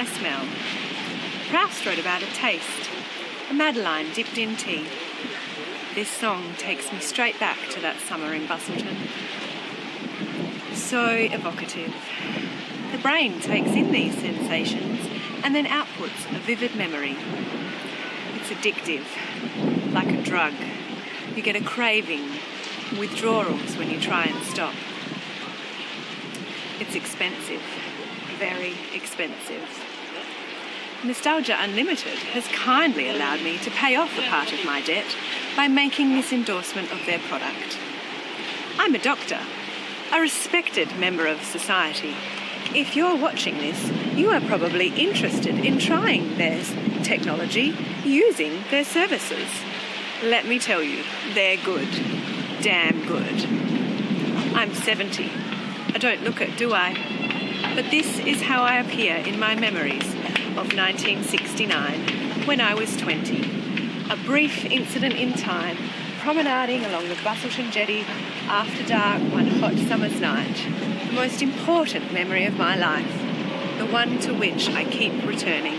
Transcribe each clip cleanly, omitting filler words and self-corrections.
a smell. Proust wrote about a taste, a Madeleine dipped in tea. This song takes me straight back to that summer in Busselton. So evocative. The brain takes in these sensations and then outputs a vivid memory. It's addictive, like a drug. You get a craving, withdrawals when you try and stop. It's expensive, very expensive. Nostalgia Unlimited has kindly allowed me to pay off a part of my debt by making this endorsement of their product. I'm a doctor, a respected member of society. If you're watching this, you are probably interested in trying their technology, using their services. Let me tell you, they're good. Damn good. I'm 70. I don't look it, do I? But this is how I appear in my memories of 1969, when I was 20. A brief incident in time, promenading along the Busselton Jetty after dark one hot summer's night. The most important memory of my life, the one to which I keep returning.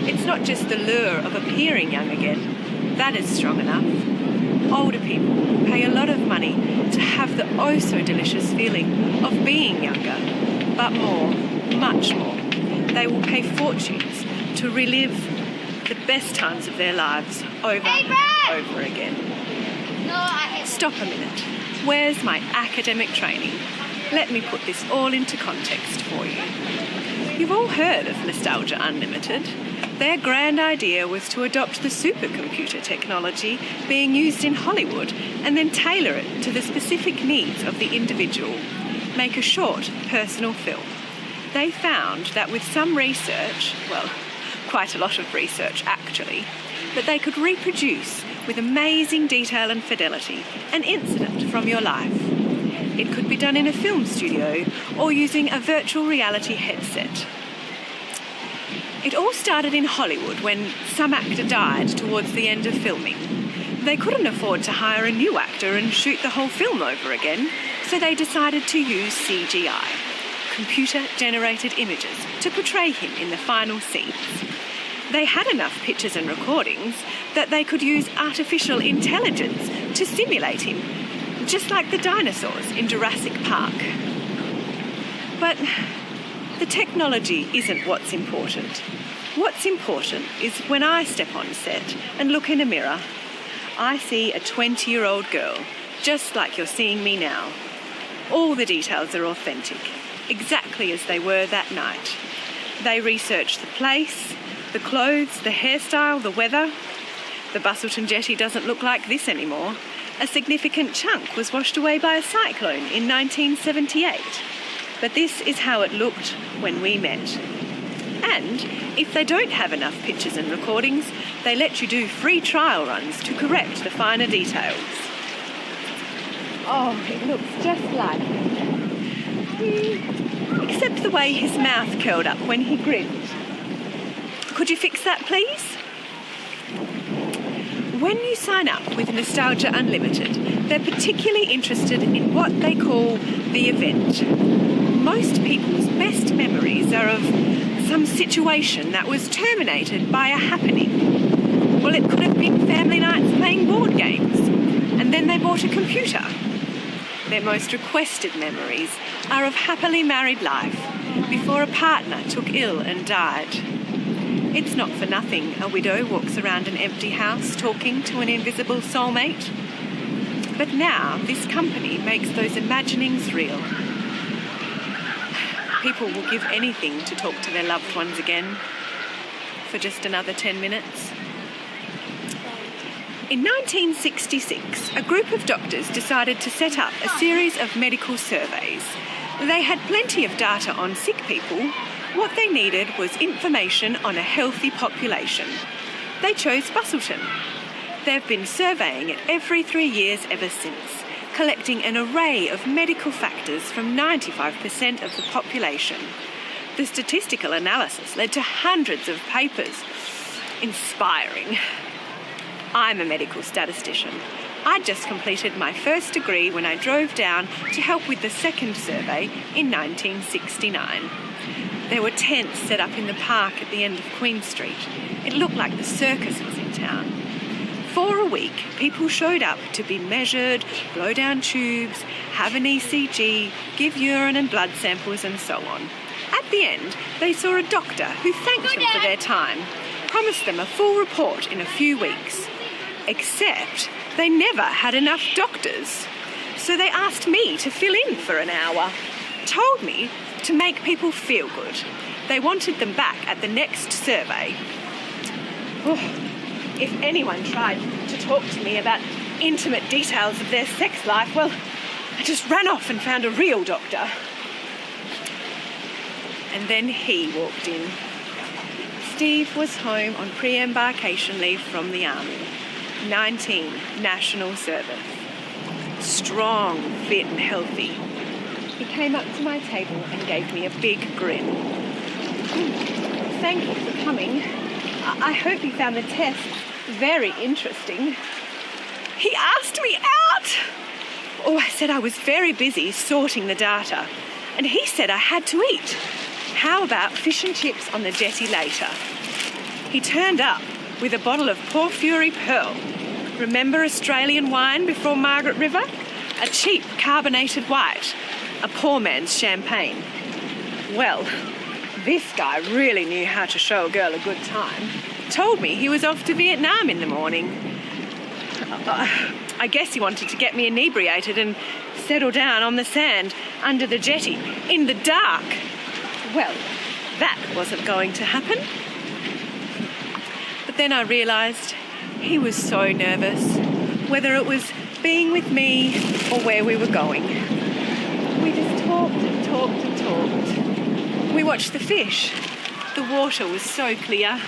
It's not just the lure of appearing young again, that is strong enough. Older people pay a lot of money to have the oh-so-delicious feeling of being younger, but more, much more. They will pay fortunes to relive the best times of their lives over and over again. Stop a minute. Where's my academic training? Let me put this all into context for you. You've all heard of Nostalgia Unlimited. Their grand idea was to adopt the supercomputer technology being used in Hollywood and then tailor it to the specific needs of the individual. Make a short, personal film. They found that with some research, well, quite a lot of research actually, that they could reproduce with amazing detail and fidelity an incident from your life. It could be done in a film studio or using a virtual reality headset. It all started in Hollywood when some actor died towards the end of filming. They couldn't afford to hire a new actor and shoot the whole film over again, so they decided to use CGI, computer-generated images, to portray him in the final scenes. They had enough pictures and recordings that they could use artificial intelligence to simulate him, just like the dinosaurs in Jurassic Park. But the technology isn't what's important. What's important is when I step on set and look in a mirror, I see a 20-year-old girl, just like you're seeing me now. All the details are authentic, exactly as they were that night. They researched the place, the clothes, the hairstyle, the weather. The Busselton Jetty doesn't look like this anymore. A significant chunk was washed away by a cyclone in 1978. But this is how it looked when we met. And if they don't have enough pictures and recordings, they let you do free trial runs to correct the finer details. Oh, it looks just like him. Except the way his mouth curled up when he grinned. Could you fix that, please? When you sign up with Nostalgia Unlimited, they're particularly interested in what they call the event. Most people's best memories are of some situation that was terminated by a happening. Well, it could have been family nights playing board games, and then they bought a computer. Their most requested memories are of happily married life before a partner took ill and died. It's not for nothing a widow walks around an empty house talking to an invisible soulmate. But now this company makes those imaginings real. People will give anything to talk to their loved ones again for just another 10 minutes. In 1966, a group of doctors decided to set up a series of medical surveys. They had plenty of data on sick people. What they needed was information on a healthy population. They chose Busselton. They've been surveying it every 3 years ever since, collecting an array of medical factors from 95% of the population. The statistical analysis led to hundreds of papers. Inspiring. I'm a medical statistician. I'd just completed my first degree when I drove down to help with the second survey in 1969. There were tents set up in the park at the end of Queen Street. It looked like the circus was in town. For a week, people showed up to be measured, blow down tubes, have an ECG, give urine and blood samples and so on. At the end, they saw a doctor who thanked them for their time, promised them a full report in a few weeks. Except they never had enough doctors. So they asked me to fill in for an hour, told me to make people feel good. They wanted them back at the next survey. Oh, if anyone tried to talk to me about intimate details of their sex life, well, I just ran off and found a real doctor. And then he walked in. Steve was home on pre-embarkation leave from the army. 19, national service. Strong, fit and healthy. He came up to my table and gave me a big grin. Thank you for coming. I hope you found the test very interesting. He asked me out! Oh, I said I was very busy sorting the data. And he said I had to eat. How about fish and chips on the jetty later? He turned up with a bottle of Port Fury Pearl. Remember Australian wine before Margaret River? A cheap carbonated white. A poor man's champagne. Well, this guy really knew how to show a girl a good time. Told me he was off to Vietnam in the morning. I guess he wanted to get me inebriated and settle down on the sand under the jetty in the dark. Well, that wasn't going to happen. But then I realised he was so nervous, whether it was being with me or where we were going. We just talked and talked and talked. We watched the fish. The water was so clear.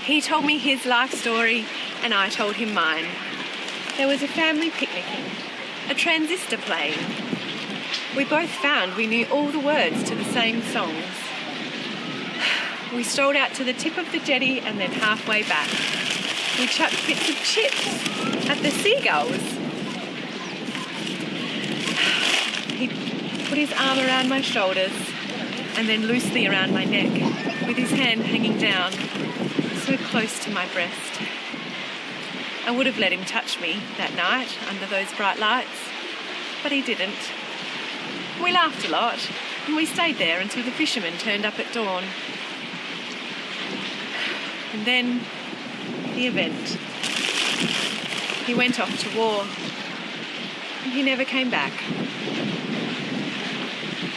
He told me his life story and I told him mine. There was a family picnicking, a transistor playing. We both found we knew all the words to the same songs. We strolled out to the tip of the jetty and then halfway back. We chucked bits of chips at the seagulls. He put his arm around my shoulders and then loosely around my neck, with his hand hanging down, so close to my breast. I would have let him touch me that night under those bright lights, but he didn't. We laughed a lot, and we stayed there until the fishermen turned up at dawn. And then, the event. He went off to war, and he never came back.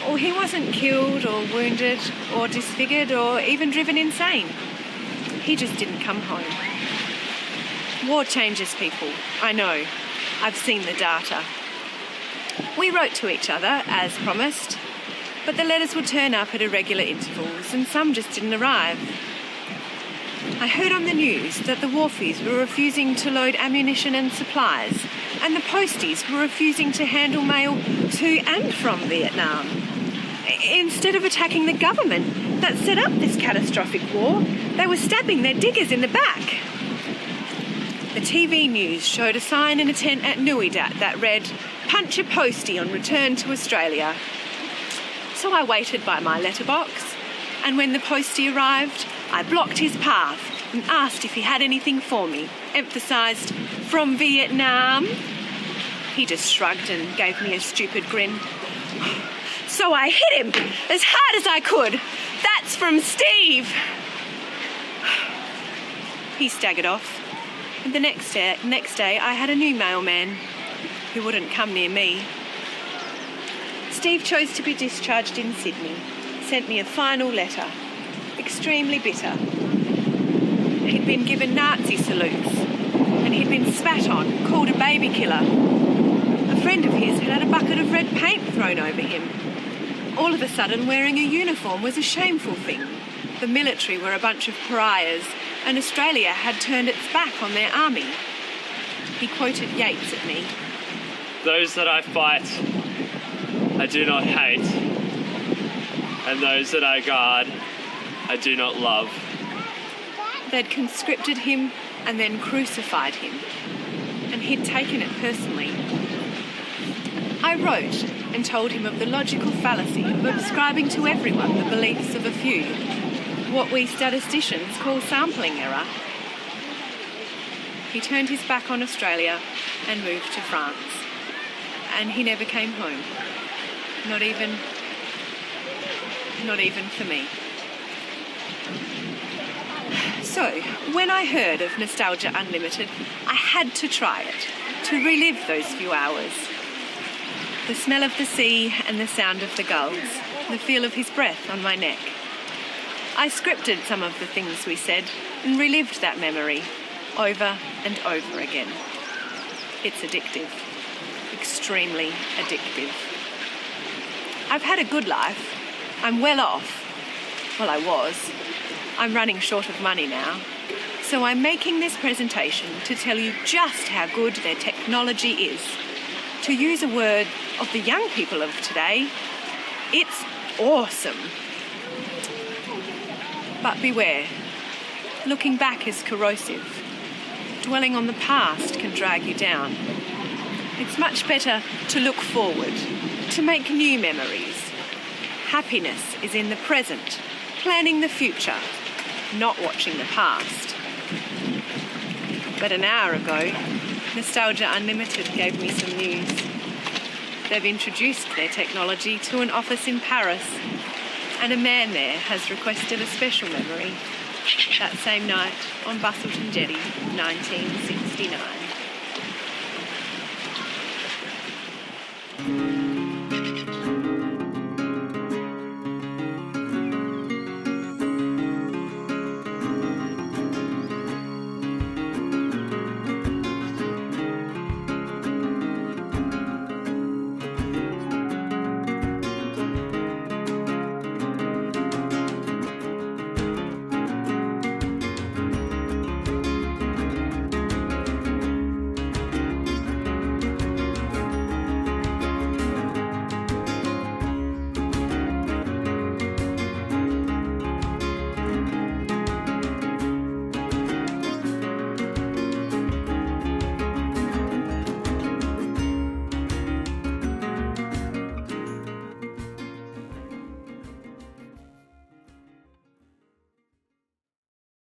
Or he wasn't killed or wounded or disfigured or even driven insane. He just didn't come home. War changes people, I know. I've seen the data. We wrote to each other, as promised, but the letters would turn up at irregular intervals and some just didn't arrive. I heard on the news that the wharfies were refusing to load ammunition and supplies, and the posties were refusing to handle mail to and from Vietnam. Instead of attacking the government that set up this catastrophic war, they were stabbing their diggers in the back. The TV news showed a sign in a tent at Nui Dat that read, "Punch a postie on return to Australia." So I waited by my letterbox, and when the postie arrived, I blocked his path and asked if he had anything for me, emphasised, "From Vietnam?" He just shrugged and gave me a stupid grin. So I hit him as hard as I could. "That's from Steve." He staggered off, and the next day I had a new mailman who wouldn't come near me. Steve chose to be discharged in Sydney, sent me a final letter, extremely bitter. He'd been given Nazi salutes, and he'd been spat on, called a baby killer. A friend of his had had a bucket of red paint thrown over him. All of a sudden, wearing a uniform was a shameful thing. The military were a bunch of pariahs, and Australia had turned its back on their army. He quoted Yeats at me. "Those that I fight, I do not hate, and those that I guard, I do not love." They'd conscripted him and then crucified him, and he'd taken it personally. I wrote and told him of the logical fallacy of ascribing to everyone the beliefs of a few, what we statisticians call sampling error. He turned his back on Australia and moved to France. And he never came home. Not even for me. So, when I heard of Nostalgia Unlimited, I had to try it, to relive those few hours. The smell of the sea and the sound of the gulls, the feel of his breath on my neck. I scripted some of the things we said and relived that memory over and over again. It's addictive. Extremely addictive. I've had a good life. I'm well off. Well, I was. I'm running short of money now. So I'm making this presentation to tell you just how good their technology is. To use a word of the young people of today, it's awesome. But beware. Looking back is corrosive. Dwelling on the past can drag you down. It's much better to look forward, to make new memories. Happiness is in the present, planning the future, not watching the past. But an hour ago, Nostalgia Unlimited gave me some news. They've introduced their technology to an office in Paris, and a man there has requested a special memory that same night on Busselton Jetty, 1969.